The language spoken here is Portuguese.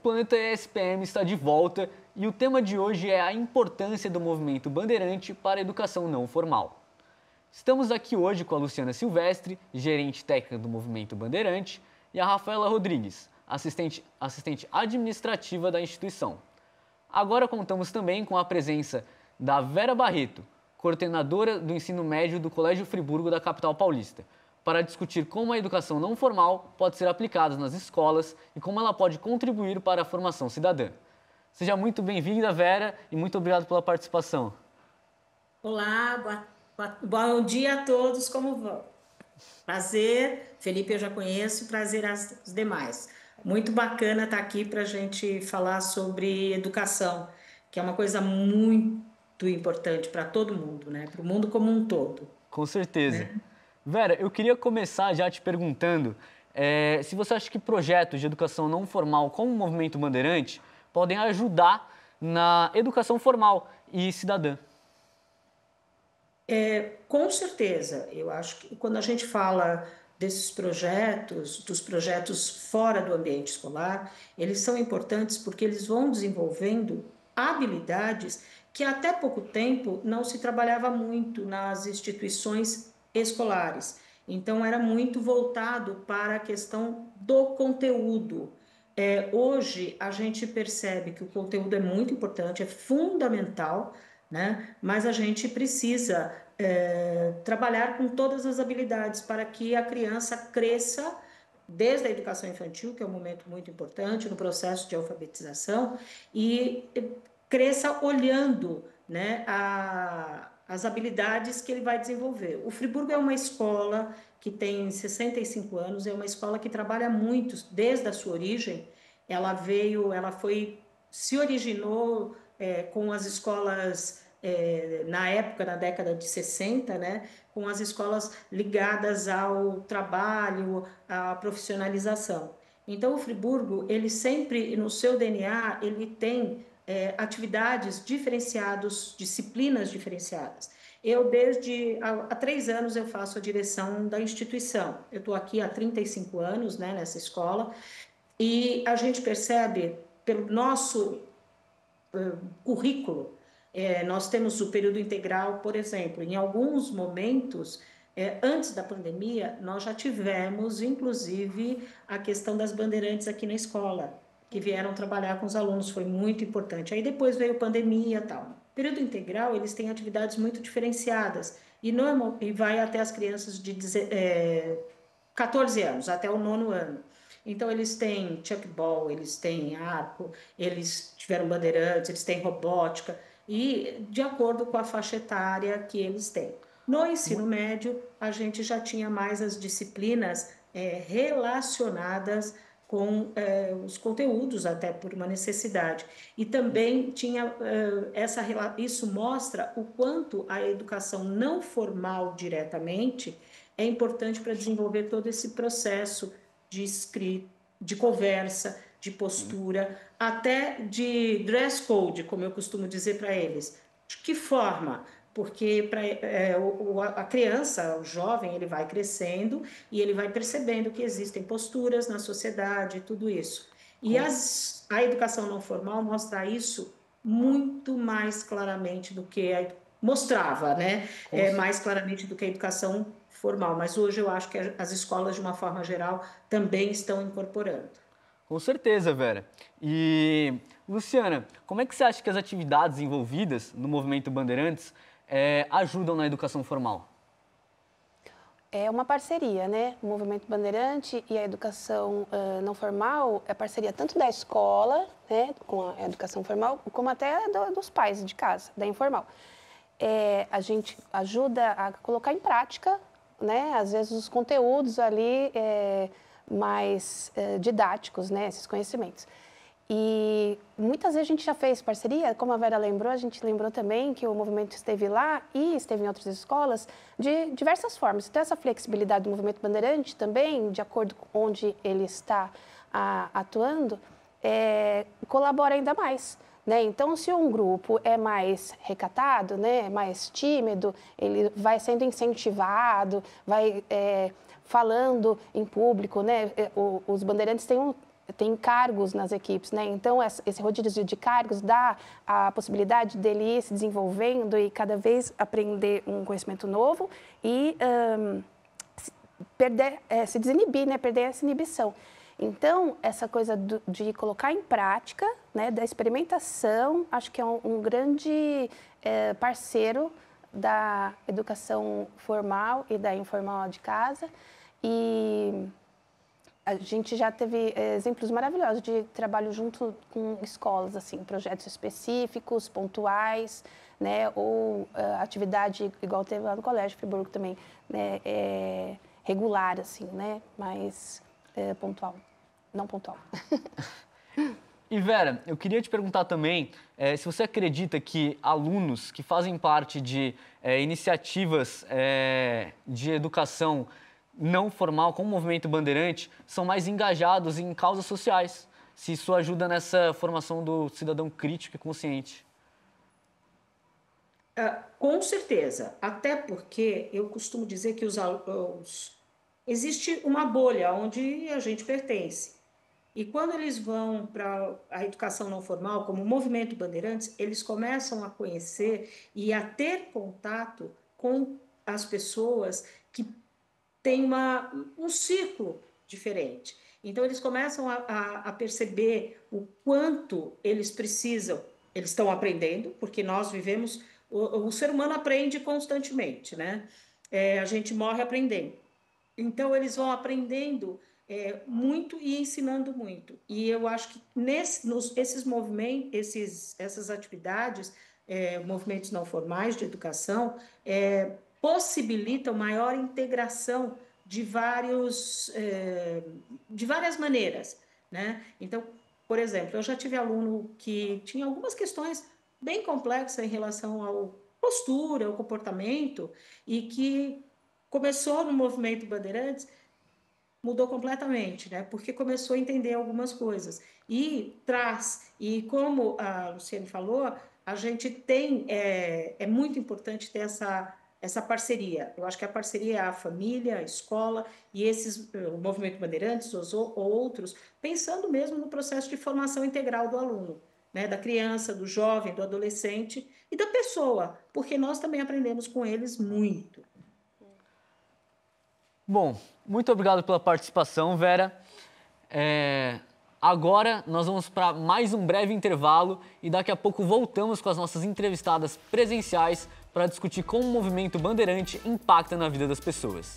Planeta ESPM está de volta e o tema de hoje é a importância do movimento bandeirante para a educação não formal. Estamos aqui hoje com a Luciana Silvestre, gerente técnica do Movimento Bandeirante, e a Rafaela Rodrigues, assistente administrativa da instituição. Agora contamos também com a presença da Vera Barreto, coordenadora do ensino médio do Colégio Friburgo da capital paulista, para discutir como a educação não formal pode ser aplicada nas escolas e como ela pode contribuir para a formação cidadã. Seja muito bem-vinda, Vera, e muito obrigado pela participação. Olá, bom dia a todos, como vão? Prazer, Felipe eu já conheço, prazer aos demais. Muito bacana estar aqui para a gente falar sobre educação, que é uma coisa muito importante para todo mundo, né? Para o mundo como um todo. Com certeza. Né? Vera, eu queria começar já te perguntando se você acha que projetos de educação não formal, como o Movimento Bandeirante, podem ajudar na educação formal e cidadã. Com certeza, eu acho que quando a gente fala desses projetos, dos projetos fora do ambiente escolar, eles são importantes porque eles vão desenvolvendo habilidades que até pouco tempo não se trabalhava muito nas instituições escolares. Então, era muito voltado para a questão do conteúdo. Hoje, a gente percebe que o conteúdo é muito importante, é fundamental, né? Mas a gente precisa trabalhar com todas as habilidades para que a criança cresça desde a educação infantil, que é um momento muito importante no processo de alfabetização, e cresça olhando, né, as habilidades que ele vai desenvolver. O Friburgo é uma escola que tem 65 anos, é uma escola que trabalha muito desde a sua origem. Se originou com as escolas na época, na década de 60, né, com as escolas ligadas ao trabalho, à profissionalização. Então, o Friburgo, ele sempre, no seu DNA, ele tem atividades diferenciadas, disciplinas diferenciadas. Eu, desde há 3 anos, eu faço a direção da instituição. Eu estou aqui há 35 anos, né, nessa escola, e a gente percebe, pelo nosso currículo, nós temos o período integral, por exemplo, em alguns momentos, antes da pandemia, nós já tivemos, inclusive, a questão das bandeirantes aqui na escola, que vieram trabalhar com os alunos, foi muito importante. Aí depois veio pandemia e tal. Período integral, eles têm atividades muito diferenciadas, e vai até as crianças de 14 anos, até o 9º ano. Então, eles têm chuckball, eles têm arco, eles tiveram bandeirantes, eles têm robótica, e de acordo com a faixa etária que eles têm. No ensino médio, a gente já tinha mais as disciplinas relacionadas com os conteúdos, até por uma necessidade. E também tinha isso mostra o quanto a educação não formal diretamente é importante para desenvolver todo esse processo de escrita, de conversa, de postura, até de dress code, como eu costumo dizer para eles. De que forma? Porque a criança, o jovem, ele vai crescendo e ele vai percebendo que existem posturas na sociedade, tudo isso. E a educação não formal mostra isso muito mais claramente do que mostrava, né? Mais claramente do que a educação formal. Mas hoje eu acho que as escolas, de uma forma geral, também estão incorporando. Com certeza, Vera. E, Luciana, como é que você acha que as atividades envolvidas no Movimento Bandeirantes ajudam na educação formal? É uma parceria, né? O Movimento Bandeirante e a educação não formal é parceria tanto da escola, né, com a educação formal, como até dos pais de casa, da informal. A gente ajuda a colocar em prática, né, às vezes os conteúdos ali mais didáticos, né, esses conhecimentos. E muitas vezes a gente já fez parceria, como a Vera lembrou, a gente lembrou também que o movimento esteve lá e esteve em outras escolas de diversas formas. Então, essa flexibilidade do Movimento Bandeirante também, de acordo com onde ele está atuando, colabora ainda mais. Né? Então, se um grupo é mais recatado, né, mais tímido, ele vai sendo incentivado, vai falando em público. Né? Os bandeirantes têm tem cargos nas equipes, né? Então, esse rodízio de cargos dá a possibilidade dele ir se desenvolvendo e cada vez aprender um conhecimento novo e se desinibir, né? Perder essa inibição. Então, essa coisa de colocar em prática, né? Da experimentação, acho que é um grande parceiro da educação formal e da informal de casa. E a gente já teve exemplos maravilhosos de trabalho junto com escolas, assim, projetos específicos, pontuais, né? Ou atividade, igual teve lá no Colégio Friburgo também, né? Regular, assim, né? Mas pontual, não pontual. E Vera, eu queria te perguntar também se você acredita que alunos que fazem parte de iniciativas de educação não formal, como o Movimento Bandeirante, são mais engajados em causas sociais, se isso ajuda nessa formação do cidadão crítico e consciente. Com certeza, até porque eu costumo dizer que existe uma bolha onde a gente pertence. E quando eles vão para a educação não formal, como o Movimento Bandeirantes, eles começam a conhecer e a ter contato com as pessoas que têm um ciclo diferente. Então, eles começam a perceber o quanto eles precisam, eles estão aprendendo, porque nós vivemos, o ser humano aprende constantemente, né? A gente morre aprendendo. Então, eles vão aprendendo muito e ensinando muito. E eu acho que esses movimentos, essas atividades, movimentos não formais de educação, possibilitam maior integração de várias maneiras, né? Então, por exemplo, eu já tive aluno que tinha algumas questões bem complexas em relação à postura, ao comportamento, e que começou no Movimento Bandeirantes, mudou completamente, né? Porque começou a entender algumas coisas. E como a Luciane falou, a gente tem, é muito importante ter essa parceria. Eu acho que a parceria é a família, a escola e o Movimento Bandeirantes, ou outros, pensando mesmo no processo de formação integral do aluno, né? Da criança, do jovem, do adolescente e da pessoa, porque nós também aprendemos com eles muito. Bom, muito obrigado pela participação, Vera. Agora nós vamos para mais um breve intervalo e daqui a pouco voltamos com as nossas entrevistadas presenciais para discutir como o Movimento Bandeirante impacta na vida das pessoas.